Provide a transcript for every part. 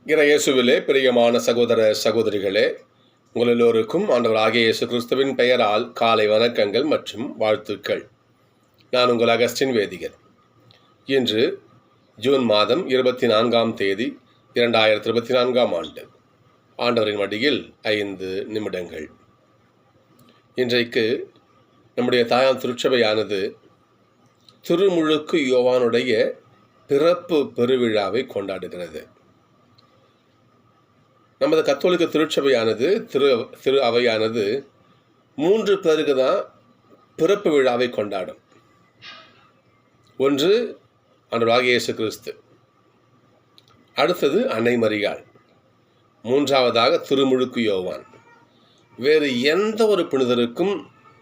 இயேசுவிலே பிரியமான சகோதர சகோதரிகளே, உங்கள் எல்லோருக்கும் ஆண்டவராகிய இயேசு கிறிஸ்துவின் பெயரால் காலை வணக்கங்கள் மற்றும் வாழ்த்துக்கள். நான் உங்கள் அகஸ்டின் வேதிகர். இன்று ஜூன் மாதம் 24ஆம் தேதி 2024ஆம் ஆண்டு. ஆண்டவரின் மடியில் 5 நிமிடங்கள். இன்றைக்கு நம்முடைய தாயாம் திருச்சபையானது திருமுழுக்கு யோவானுடைய பிறப்பு பெருவிழாவை கொண்டாடுகிறது. நமது கத்தோலிக்க திருச்சபையானது திரு அவையானது 3 பேருக்கு தான் பிறப்பு விழாவை கொண்டாடும். ஒன்று ஆண்டவராகிய இயேசு கிறிஸ்து, அடுத்தது அன்னை மரியாள், மூன்றாவதாக திருமுழுக்கு யோவான். வேறு எந்த ஒரு புனிதருக்கும்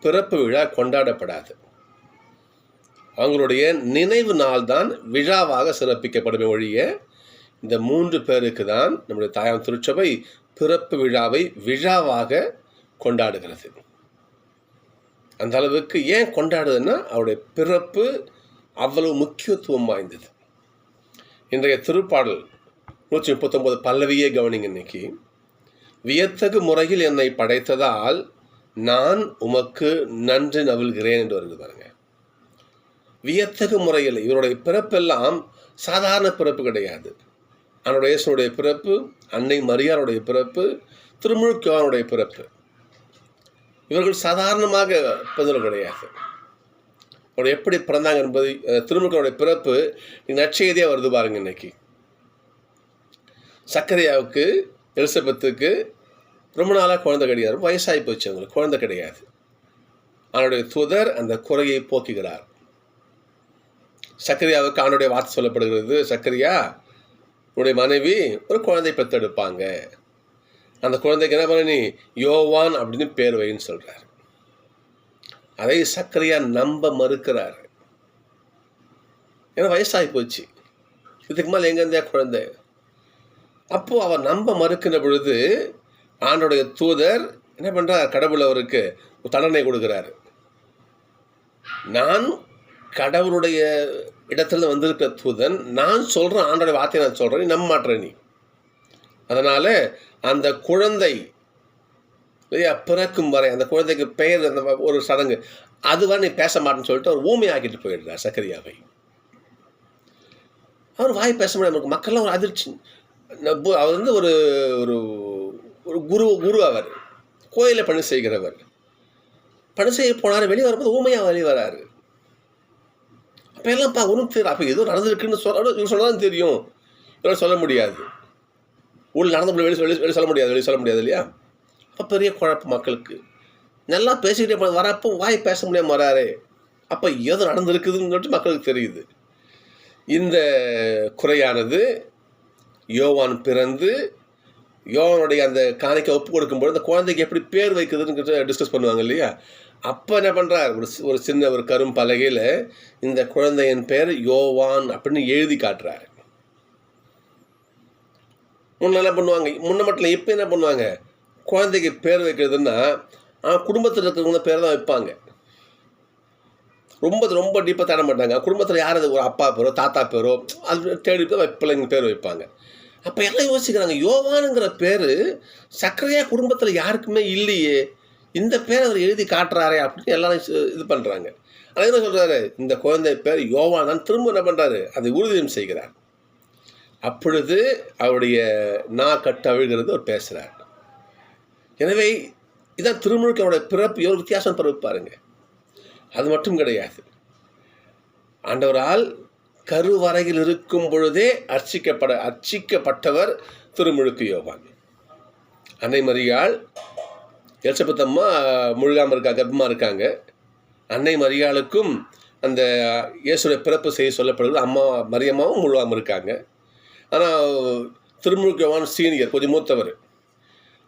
பிறப்பு விழா கொண்டாடப்படாது. அவங்களுடைய நினைவு நாள் தான் விழாவாக சிறப்பிக்கப்படுமே ஒழிய இந்த 3 பேருக்கு தான் நம்முடைய தாயாம் திருச்சபை பிறப்பு விழாவை விழாவாக கொண்டாடுகிறது. அந்த அளவுக்கு ஏன் கொண்டாடுதுன்னா அவருடைய பிறப்பு அவ்வளவு முக்கியத்துவம் வாய்ந்தது. இன்றைய திருப்பாடல் 139 பல்லவியே கவனிங்க. இன்னைக்கு வியத்தகு முறையில் என்னை படைத்ததால் நான் உமக்கு நன்றி நவில்கிறேன் என்று வருது பாருங்க. வியத்தகு முறையில் இவருடைய பிறப்பெல்லாம் சாதாரண பிறப்பு கிடையாது. அவனுடைய இயேசுடைய பிறப்பு, அன்னை மரியாளுடைய பிறப்பு, திருமுழுக்கு யோவானுடைய பிறப்பு, இவர்கள் சாதாரணமாக பிறந்தது கிடையாது. அவர் எப்படி பிறந்தாங்க என்பது திருமுழுக்கனுடைய பிறப்பு நற்செய்தியாக வருது பாருங்க. இன்னைக்கு சக்கரையாவுக்கு எலிசபெத்துக்கு ரொம்ப நாளாக குழந்தை கிடையாது, வயசாகி போச்சு, அவங்களுக்கு குழந்தை கிடையாது. அவனுடைய தூதர் அந்த குறையை போக்குகிறார். சக்கரியாவுக்கு அவனுடைய வார்த்தை சொல்லப்படுகிறது, சக்கரியா உன்னுடைய மனைவி ஒரு குழந்தை பெற்றெடுப்பாங்க, அந்த குழந்தைக்கு என்ன பண்ண, நீ யோவான் அப்படின்னு பேர் வைன்னு சொல்கிறார். அதை சக்கரியா நம்ப மறுக்கிறார். ஏன்னா வயசாகி போச்சு, இதுக்கு மேலே எங்கேருந்தே குழந்தை. அப்போது அவர் நம்ப மறுக்கின்ற பொழுது ஆண்டோடைய தூதர் என்ன பண்ணுறார், கடவுள் அவருக்கு தண்டனை கொடுக்குறாரு. நான் கடவுளுடைய இடத்துல வந்திருக்கிற தூதன், நான் சொல்கிறேன், ஆண்டோடைய வார்த்தையை நான் சொல்கிறேன், நீ நம்ப மாட்டேன் நீ. அதனால் அந்த குழந்தை இல்லையா பிறக்கும் வரை அந்த குழந்தைக்கு பெயர், அந்த ஒரு சடங்கு, அதுவரை நீ பேச மாட்டேன்னு சொல்லிட்டு அவர் ஊமையாக்கிட்டு போயிடுறார் சக்கரியாவை. அவர் வாய் பேச முடியாது. மக்கள்லாம் ஒரு அதிர்ச்சி. அவர் வந்து ஒரு ஒரு ஒரு குரு அவர் கோயிலில் பணி செய்கிறவர். பணி செய்ய போனார், வெளியே வரும்போது ஊமையாக வெளியே வராரு. அப்போ எல்லாம் ஒன்றும் தெரியும். அப்போ ஏதோ நடந்திருக்குன்னு இவர் சொல்லதான் தெரியும், இவரால் சொல்ல முடியாது. ஊழல் நடந்து வெளியே சொல்ல முடியாது இல்லையா? அப்போ பெரிய குழப்பம் மக்களுக்கு. நல்லா பேசிக்கிட்டே வரப்போ வாய் பேச முடியாமல் வராரு. அப்போ ஏதோ நடந்திருக்குதுன்னு சொல்லிட்டு மக்களுக்கு தெரியுது. இந்த குறையானது யோவான் பிறந்து யோவானுடைய அந்த காணிக்கை ஒப்பு கொடுக்கும்போது அந்த குழந்தைக்கு எப்படி பேர் வைக்கிறதுன்னு டிஸ்கஸ் பண்ணுவாங்க இல்லையா? அப்போ என்ன பண்ணுறார், ஒரு சின்ன ஒரு கரும் பலகையில் இந்த குழந்தையின் பேர் யோவான் அப்படின்னு எழுதி காட்டுறாரு. முன்ன என்ன பண்ணுவாங்க, முன்ன மட்டும் இப்போ என்ன பண்ணுவாங்க, குழந்தைக்கு பேர் வைக்கிறதுன்னா குடும்பத்தில் இருக்கிறவங்க பேர் தான் வைப்பாங்க. ரொம்ப டீப்பாக தேட மாட்டாங்க. குடும்பத்தில் யார், அது ஒரு அப்பா பேரோ தாத்தா பேரோ அது தேடி பிள்ளைங்க பேர் வைப்பாங்க. அப்போ எல்லாம் யோசிக்கிறாங்க, யோவானுங்கிற பேர் சக்கரையா குடும்பத்தில் யாருக்குமே இல்லையே, இந்த பேரை அவர் எழுதி காட்டுறாரே அப்படின்னு எல்லாரும் இது பண்ணுறாங்க. ஆனால் என்ன சொல்கிறாரு, இந்த குழந்தை பேர் யோவான் தான். திரும்ப என்ன பண்ணுறாரு, அதை உறுதியம் செய்கிறார். அப்பொழுது அவருடைய கட்டவிழ்கிறது, அவர் பேசுகிறார். எனவே இதான் திருமுழுக்கு அவருடைய பிறப்பு. எவ்வளோ வித்தியாசம் பிறப்பு பாருங்க. அது மட்டும் கிடையாது, ஆண்டவரால் கருவறையில் இருக்கும் பொழுதே அர்ச்சிக்கப்பட்டவர் திருமுழுக்கு யோவான். அன்னை மரியாள், எலிசபெத் அம்மா முழுகாமல் இருக்காங்க, கர்ப்பமாக இருக்காங்க. அன்னை மரியாளுக்கும் அந்த இயேசுடைய பிறப்பு செய்ய சொல்லப்படுகிறது. அம்மா மரியம்மாவும் முழுகாமல் இருக்காங்க. ஆனால் திருமுழுக்கு யோவான் சீனியர், கொஞ்சம் மூத்தவர்.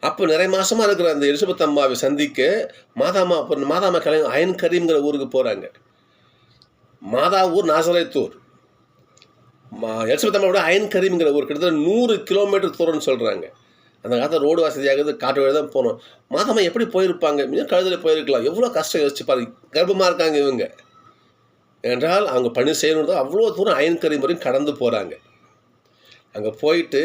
அப்போ நிறைய மாதமாக இருக்கிற அந்த எலிசபெத் அம்மாவை சந்திக்க மாதாமா கிளம்பி அயன் கரீம்ங்கிற ஊருக்கு போகிறாங்க. மாதா ஊர் நாசரேத்தூர், எலிசபெத் அம்மா விட அயன் கரீம்ங்கிற ஊர் கிட்டத்தட்ட 100 கிலோமீட்டர் தூரம்னு சொல்கிறாங்க. அந்த காலத்தில் ரோடு வசதியாகுது, காட்டு வழி தான் போகணும். மாதமா எப்படி போயிருப்பாங்க, இன்னும் கழுதில் போயிருக்கலாம். எவ்வளோ கஷ்டம் யோசிச்சு பாருங்க. கர்ப்பமாக இருக்காங்க இவங்க என்றால் அவங்க பணி செய்யணும். அவ்வளோ தூரம் அயன் கரீம் வரையும் கடந்து போகிறாங்க. அங்கே போயிட்டு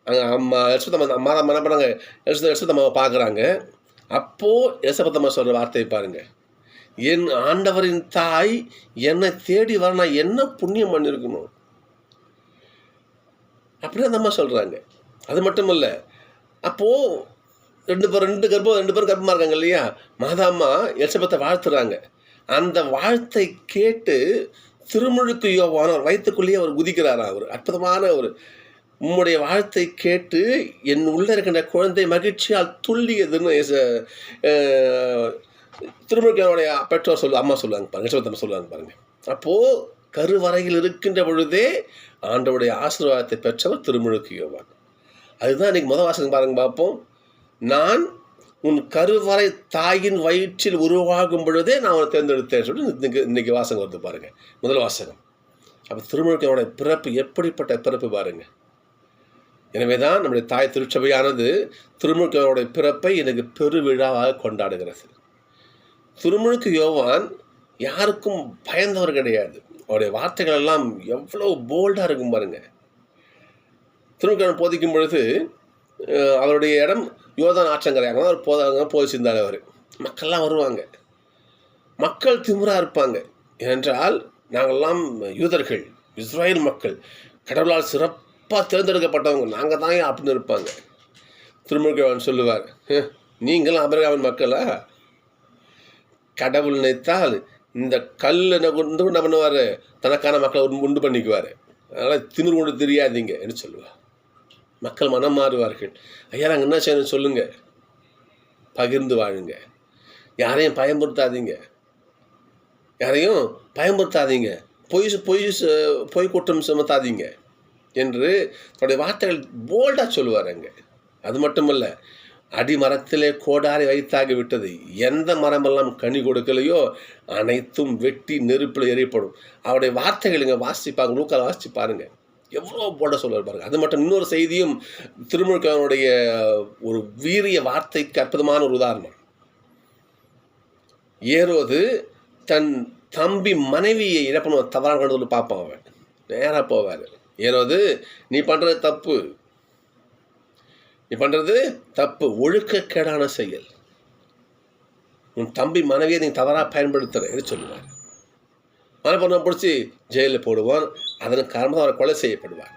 அங்கே அம்மா எலிசபெத் அம்மா தான் என்ன பண்ணாங்க, எலிசபெத் அம்மாவை பார்க்குறாங்க. அப்போது எலிசபெத் அம்மா சொல்கிற வார்த்தையை பாருங்கள், என் ஆண்டவரின் தாய் என்னை தேடி வர நான் என்ன புண்ணியம் பண்ணியிருக்கணும் அப்படின்னு அந்த அம்மா சொல்கிறாங்க. அது மட்டும் இல்லை, அப்போது ரெண்டு பேரும் கர்ப்பமாக இருக்காங்க இல்லையா, மாதாம்மா எலிசபெத்தை வாழ்த்துறாங்க. அந்த வாழ்த்தை கேட்டு திருமுழுக்கு யோவான் அவர் வயிற்றுக்குள்ளேயே அவர் குதிக்கிறாராம். அவர் அற்புதமான ஒரு, உம்முடைய வாழ்த்தை கேட்டு என் உள்ளே இருக்கின்ற குழந்தை மகிழ்ச்சியால் துள்ளியதுன்னு திருமுழுக்கினுடைய பெற்றோர் அம்மா சொல்லுவாங்க பாருங்க, எலிசபெத் சொல்லுவாங்க பாருங்க. அப்போது கருவறையில் இருக்கின்ற பொழுதே ஆண்டவருடைய ஆசீர்வாதத்தை பெற்றவர் திருமுழுக்கு யோவான். அதுதான் இன்னைக்கு முதல் வாசகம் பாருங்க பார்ப்போம். நான் உன் கருவறை தாயின் வயிற்றில் உருவாகும் பொழுதே நான் அவனை தேர்ந்தெடுத்தேன் சொல்லி இன்னைக்கு வாசகம் வருது பாருங்க, முதல் வாசகம். அப்போ திருமுழுக்கினுடைய பிறப்பு எப்படிப்பட்ட பிறப்பு பாருங்க. எனவே தான் நம்முடைய தாய் திருச்சபையானது திருமுழுக்கினுடைய பிறப்பை எனக்கு பெருவிழாவாக கொண்டாடுகிறது. திருமுழுக்கு யோவான் யாருக்கும் பயந்தவர் கிடையாது. அவருடைய வார்த்தைகள் எல்லாம் எவ்வளோ போல்டாக இருக்கும் பாருங்க. திருமுழுக்கு போதிக்கும் பொழுது அவருடைய இடம் யோர்தான் ஆற்றங்கரை, அங்கே தான் போதிச்சிருந்தார் அவர். மக்கள்லாம் வருவாங்க, மக்கள் திமிராக இருப்பாங்க. ஏனென்றால் நாங்கள்லாம் யூதர்கள், இஸ்ராயேல் மக்கள், கடவுளால் சிறப்பாக தேர்ந்தெடுக்கப்பட்டவங்க, நாங்கள் தான் அப்படின்னு இருப்பாங்க. திருமுழுக்கு சொல்லுவார், நீங்களும் ஆபிரகாமின் மக்களா? கடவுள் நினைத்தால் இந்த கல் என்ன பண்ணுவார், தனக்கான மக்களை உண்டு பண்ணிக்குவார். அதனால் திமிர் கொண்டு தெரியாதீங்க என்று சொல்லுவார். மக்கள் மனம் மாறுவார்கள். ஐயா நாங்கள் என்ன செய்யணும் சொல்லுங்கள், பகிர்ந்து வாழுங்க, யாரையும் பயன்படுத்தாதீங்க, பொய் குற்றம் சுமத்தாதீங்க என்று தன்னுடைய வார்த்தைகள் போல்டாக சொல்லுவார் அங்கே. அது மட்டுமல்ல, அடிமரத்திலே கோடாரி வைத்தாகி விட்டது, எந்த மரமெல்லாம் கனி கொடுக்கலையோ அனைத்தும் வெட்டி நெருப்பில் எரியப்படும். அவருடைய வார்த்தைகள் இங்கே வாசிப்பாங்க, லூக்கால வாசிச்சு பாருங்க, எவ்வளோ போட சொல்லுவார் பாருங்க. அது மட்டும் இன்னொரு செய்தியும் திருமுழுக்கினுடைய ஒரு வீரிய வார்த்தைக்கு அற்புதமான ஒரு உதாரணம். ஏரோது தன் தம்பி மனைவியை இழப்ப தவறான கண்டு பார்ப்பான். அவன் நேராக போவார், ஏரோது நீ பண்ணுறது தப்பு, ஒழுக்கக்கேடான செயல், உன் தம்பி மனைவியை நீ தவறாக பயன்படுத்துகிறேன்னு சொல்லுவார். மனப்பொண்ணை பிடிச்சி ஜெயிலில் போடுவான். அதன் காரணமாக அவரை கொலை செய்யப்படுவார்.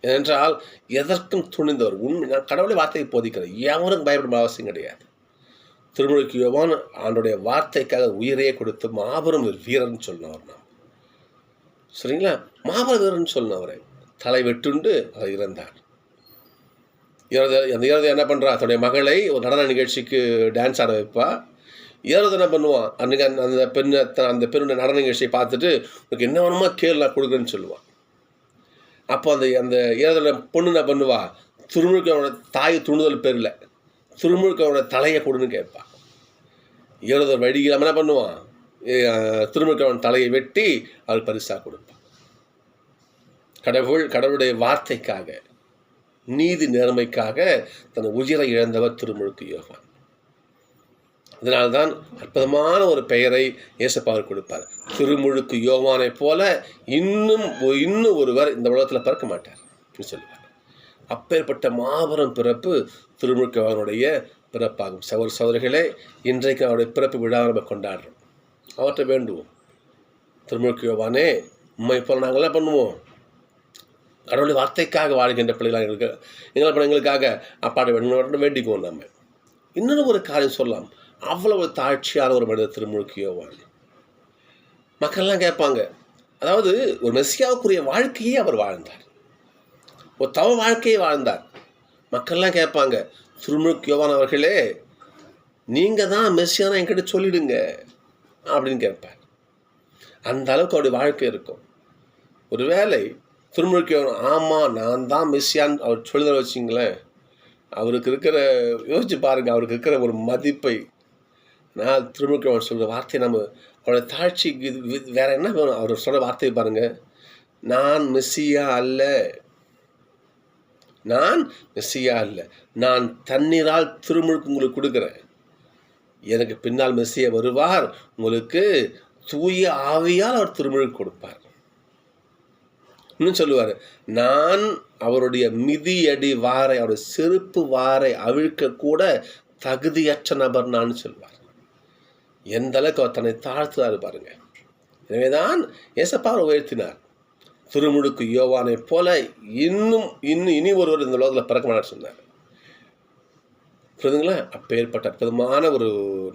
ஏனென்றால் எதற்கும் துணிந்தவர், உண்மை நான் கடவுளை வார்த்தையை போதிக்கிறேன், எவரும் பயப்படும் அவசியம் கிடையாது. திருமுழுக்கு யோவான் ஆண்டுடைய வார்த்தைக்காக உயிரையே கொடுத்து மாபெரும் ஒரு வீரன் சொன்னவர். நாம் சரிங்களா, மாபெரும் வீரன் சொன்னவரை தலை வெட்டுண்டு அவர் இறந்தார். அந்த இரவு என்ன பண்ணுறா, தன்னுடைய மகளை ஒரு நடன நிகழ்ச்சிக்கு டான்ஸ் ஆட வைப்பா. இரவு என்ன பண்ணுவான், அன்றைக்கி அந்த பெண்ணுடைய நடன நிகழ்ச்சியை பார்த்துட்டு உனக்கு என்ன வேணுமா கேள் நான் கொடுக்குறேன்னு சொல்லுவான். அப்போ அந்த இரவு பொண்ணு என்ன பண்ணுவா, திருமுழுக்கவனோட தாய் துணுதல் பேரில் திருமுழுக்கவனோட தலையை கொடுன்னு கேட்பான். இரவு வடிகளாமல் என்ன பண்ணுவான், திருமுழுக்கவன் தலையை வெட்டி அவள் பரிசாக கொடுப்பான். கடவுளுடைய வார்த்தைக்காக, நீதி நேர்மைக்காக தன் உயிரை இழந்தவர் திருமுழுக்கு யோவான். அதனால்தான் அற்புதமான ஒரு பெயரை இயேசுப்பாவர் கொடுப்பார். திருமுழுக்கு யோவானை போல இன்னும் ஒருவர் இந்த உலகத்தில் பிறக்க மாட்டார் சொல்லுவார். அப்பேற்பட்ட மாபெரும் பிறப்பு திருமுழுக்கு யோவானுடைய பிறப்பாகும். சகோதரர்களே, இன்றைக்கு அவருடைய பிறப்பு விழாவை நம்ம கொண்டாடுறோம். அவற்றை வேண்டுவோம், திருமுழுக்கு யோவானே உண்மை போல நாங்கள் என்ன பண்ணுவோம், கடவுளுடைய வார்த்தைக்காக வாழ்கின்ற பிள்ளைகளாக எங்களுக்காக அப்பாட வேண்டிக்குவோம். நம்ம இன்னொரு ஒரு காரியம் சொல்லலாம், அவ்வளவு தாழ்ச்சியான ஒரு மனிதர் திருமுழுக்கு யோவான். மக்கள்லாம் கேட்பாங்க, அதாவது ஒரு மெசியாவுக்குரிய வாழ்க்கையே அவர் வாழ்ந்தார், ஒரு தவ வாழ்க்கையை வாழ்ந்தார். மக்கள்லாம் கேட்பாங்க, திருமுழுக்கு யோவான் அவர்களே நீங்கள் தான் மெசியானா என்கிட்ட சொல்லிடுங்க அப்படின்னு கேட்பார். அந்த அளவுக்கு அவருடைய வாழ்க்கை இருக்கும். ஒருவேளை திருமுழுக்கு ஆமாம் நான் தான் மெசியான்னு அவர் சொல்லிதான் வச்சிங்களேன், அவருக்கு இருக்கிற யோசிச்சு பாருங்கள், அவருக்கு இருக்கிற ஒரு மதிப்பை. நான் திருமுழுக்கு அவர் சொல்கிற வார்த்தையை நம்ம அவரோட தாழ்ச்சிக்கு வேற என்ன வேணும், அவர் சொல்கிற வார்த்தையை பாருங்கள், நான் மெஸ்ஸியா அல்ல, நான் தண்ணீரால் திருமுழுக்கு உங்களுக்கு கொடுக்குறேன், எனக்கு பின்னால் மெஸ்ஸியா வருவார், உங்களுக்கு தூய ஆவியால் அவர் திருமுழுக்கு கொடுப்பார். இன்னும் சொல்லுவார், நான் அவருடைய மிதியடி வாரை, அவருடைய செருப்பு வாரை அவிழ்க்க கூட தகுதியற்ற நபர் நான் சொல்வார். எந்த அளவுக்கு அவர் தன்னை தாழ்த்துறாரு பாருங்க. எனவேதான் ஏசப்பா உயர்த்தினார். திருமுழுக்கு யோவானை போல இனி ஒருவர் இந்த உலகத்தில் பிறக்க மாட்டார் சொன்னார். புரியுதுங்களா? அப்பேற்பட்ட அற்புதமான ஒரு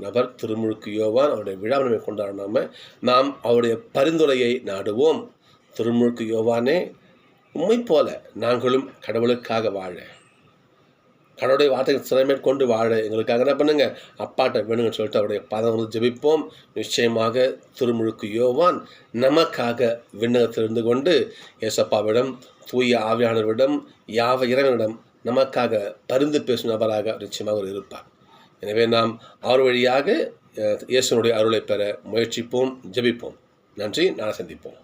நபர் திருமுழுக்கு யோவான். அவருடைய விழாவை நம்ம கொண்டாடாம நாம் அவருடைய பரிந்துரையை நாடுவோம். திருமுழுக்கு யோவானே, உம்மை போல நாங்களும் கடவுளுக்காக வாழ, கடவுளுடைய வார்த்தைகள் சிறைமேற்கொண்டு வாழ எங்களுக்காக என்ன பண்ணுங்க, அப்பாட்ட வேணுங்கன்னு சொல்லிட்டு அவருடைய பாதங்களை ஜெபிப்போம். நிச்சயமாக திருமுழுக்கு யோவான் நமக்காக விண்ணகத்திலிருந்து கொண்டு ஏசப்பாவிடம், தூய ஆவியானவரிடம், இறைவனிடம் நமக்காக பரிந்து பேசும் நபராக நிச்சயமாக அவர் இருப்பார். எனவே நாம் அவர் வழியாக இயேசுனுடைய அருளை பெற முயற்சிப்போம், ஜெபிப்போம். நன்றி. நாளை சந்திப்போம்.